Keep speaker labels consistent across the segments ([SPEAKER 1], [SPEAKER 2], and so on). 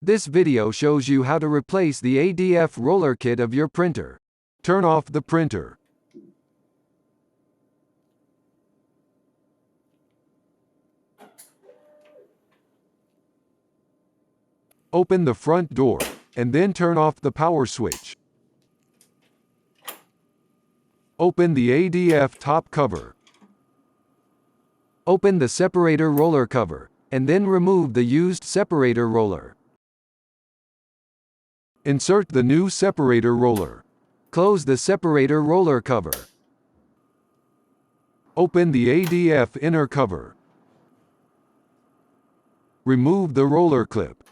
[SPEAKER 1] This video shows you how to replace the ADF roller kit of your printer. Turn off the printer. Open the front door, and then turn off the power switch. Open the ADF top cover. Open the separator roller cover, and then remove the used separator roller. Insert the new separator roller. Close the separator roller cover. Open the ADF inner cover. Remove the roller clip.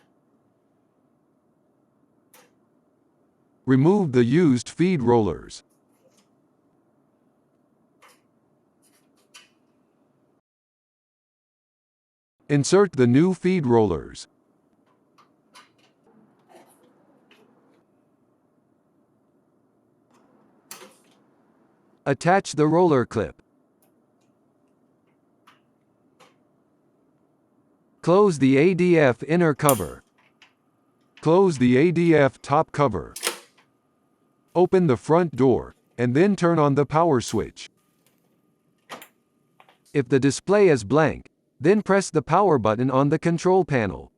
[SPEAKER 1] Remove the used feed rollers. Insert the new feed rollers. Attach the roller clip. Close the ADF inner cover. Close the ADF top cover. Open the front door, and then turn on the power switch. If the display is blank, then press the power button on the control panel.